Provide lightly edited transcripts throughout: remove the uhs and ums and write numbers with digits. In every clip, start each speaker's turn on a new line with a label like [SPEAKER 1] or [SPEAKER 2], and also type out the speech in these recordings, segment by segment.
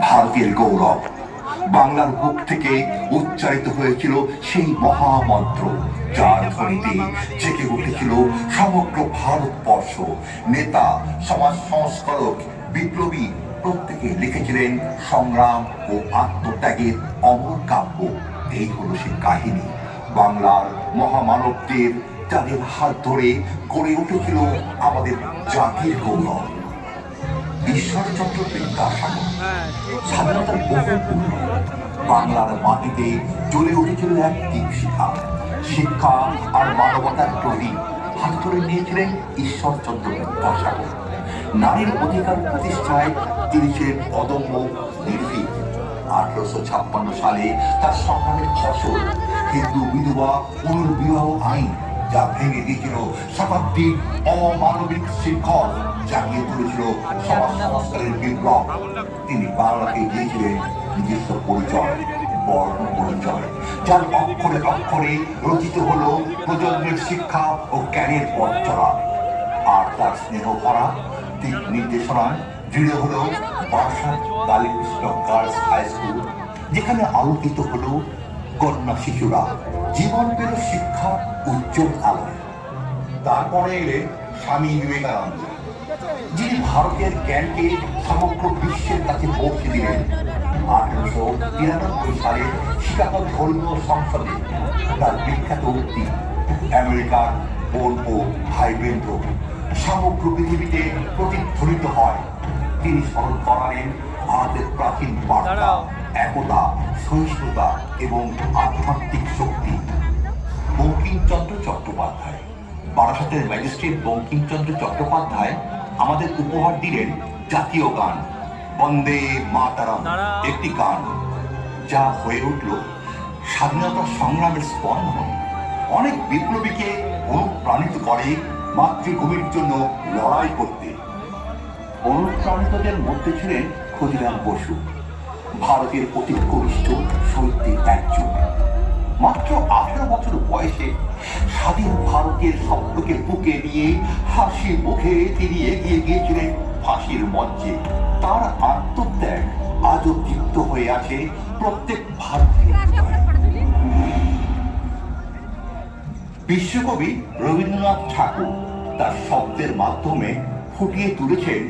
[SPEAKER 1] ভারতের গৌরব। বাংলার বুক থেকে উচ্চারিত হয়েছিল সেই মহামন্ত্র, যার ধ্বনিতে জেগে উঠেছিল সমগ্র ভারতবর্ষ। নেতা, সমাজ সংস্কারক, বিপ্লবী প্রত্যেকে লিখেছিলেন সংগ্রাম ও আত্মত্যাগের অমর কাব্য। এই হলো সে কাহিনী বাংলার মহামানবদের, যাদের হাত ধরে গড়ে উঠেছিল আমাদের জাতির গৌরব। ঈশ্বরচন্দ্র বিদ্যাসাগর স্বাধীনতার বহু পূর্বে বাংলার মাটিতে জ্বলে উঠেছিল এক দীপশিখা। শিক্ষা আর মানবতার প্রদীপ হাত ধরে নিয়েছিলেন ঈশ্বরচন্দ্র বিদ্যাসাগর। নারীর অধিকার প্রতিষ্ঠায় তিনি ছিলেন অদম্য, নির্ভীক। 1856 সালে তার সংগ্রামের ফসল হিন্দু বিধবা পুনর্বিবাহ আইন, যা ভেঙে দিয়েছিল শতাব্দীর অমানবিক শৃঙ্খল, জাগিয়ে তুলেছিল সমাজ সংস্কারের বিপ্লব। তিনি বাংলাকে দিয়েছিলেন নিজস্ব পরিচয়, বর্ণ পরিচয়, যার অক্ষরে অক্ষরে রচিত হলো প্রজন্মের শিক্ষা ও জ্ঞানের পথ চলা। আর তার স্নেহ ভরা দিক নির্দেশনায় দৃঢ় হলো বারাসাত বালিকৃষ্ণ গার্লস হাই স্কুল, যেখানে আলোকিত হলো কন্যা শিশুরা, জীবন পেল শিক্ষা উজ্জ্বল আলোয়। তারপরে এলেন স্বামী বিবেকানন্দ, যিনি ভারতের জ্ঞানকে সমগ্র বিশ্বের কাছে পৌঁছে দিলেন। 1893 সালে শিকাগো ধর্মীয় সংসদে তার বিখ্যাত উক্তি, আমেরিকার বোন ও ভাই বৃন্দ, সমগ্র পৃথিবীতে প্রতিধ্বনিত হয়। তিনি স্মরণ করালেন ভারতের প্রাচীন বার্তা, একতা, সহিষ্ণুতা এবং আধ্যাত্মিক শক্তি। বঙ্কিমচন্দ্র চট্টোপাধ্যায়, বারাসতের ম্যাজিস্ট্রেট বঙ্কিমচন্দ্র চট্টোপাধ্যায় আমাদের উপহার দিলেন জাতীয় গান বন্দে মাতারাম, একটি গান যা হয়ে উঠল স্বাধীনতা সংগ্রামের স্পন্দন। অনেক বিপ্লবীকে অনুপ্রাণিত করে মাতৃভূমির জন্য লড়াই করতে। অনুপ্রাণিতদের মধ্যে ছিলেন ক্ষুদিরাম বসু, ভারতের অতি কনিষ্ঠ শহীদদের একজন। মাত্র 18 বছর বয়সে স্বাধীন ভারতের স্বপ্নকে বুকে নিয়ে হাসি মুখে তিনি এগিয়ে গিয়েছিলেন ফাঁসির মঞ্চে। তার আত্মত্যাগ আজও দীপ্ত হয়ে আছে প্রত্যেক ভারতীয়। বিশ্বকবি রবীন্দ্রনাথ ঠাকুর তার শব্দের মাধ্যমে ফুটিয়ে তুলেছেন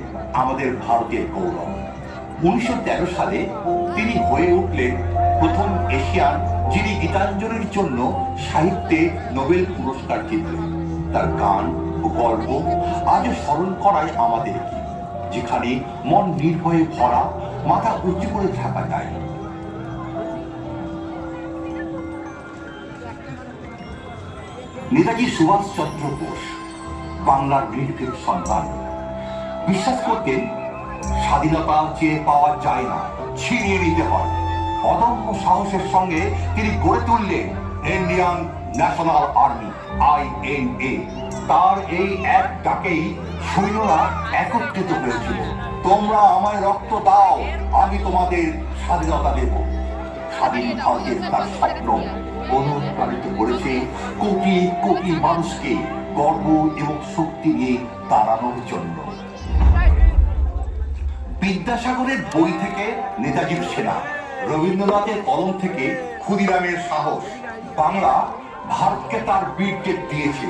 [SPEAKER 1] আমাদের ভারতের গৌরব। 1913 সালে তিনি হয়ে উঠলেন প্রথম এশিয়ান যিনি গীতাঞ্জলির জন্য সাহিত্যে নোবেল পুরস্কার জিতলেন। তার গান ও গল্প আজও স্মরণ করায় আমাদেরকে, যেখানে মন নির্ভয়ে ভরা, মাথা উঁচু করে থাকা যায়। নেতাজি সুভাষচন্দ্র বোস বাংলার নির্ভীক সন্তান। বিশ্বাস করতেন স্বাধীনতা চেয়ে পাওয়া যায় না, ছিনিয়ে নিতে হয়। অদম্য সাহসের সঙ্গে তিনি গড়ে তুললেন ইন্ডিয়ান ন্যাশনাল আর্মি, INA। তার এই এক ডাকেই সৈন্যরা একত্রিত হয়েছিল, তোমরা আমায় রক্ত দাও, আমি তোমাদের স্বাধীনতা দেব। স্বাধীন ভারতের তার স্বপ্ন অনুপ্রাণিত করেছে কোটি কোটি মানুষকে গর্ব এবং শক্তি নিয়ে দাঁড়ানোর জন্য। বিদ্যাসাগরের বই থেকে নেতাজির সেনা, রবীন্দ্রনাথের কলম থেকে ক্ষুদিরামের সাহস, বাংলা ভারতকে তার বীরদের দিয়েছে।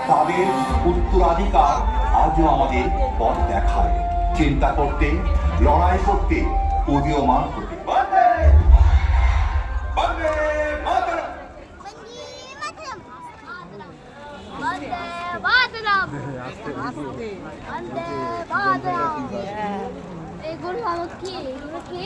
[SPEAKER 1] তাদের উত্তরাধিকার আজও আমাদের পথ দেখায়, চিন্তা করতে, লড়াই করতে, উদীয়মান করতে।
[SPEAKER 2] এগুলো কি?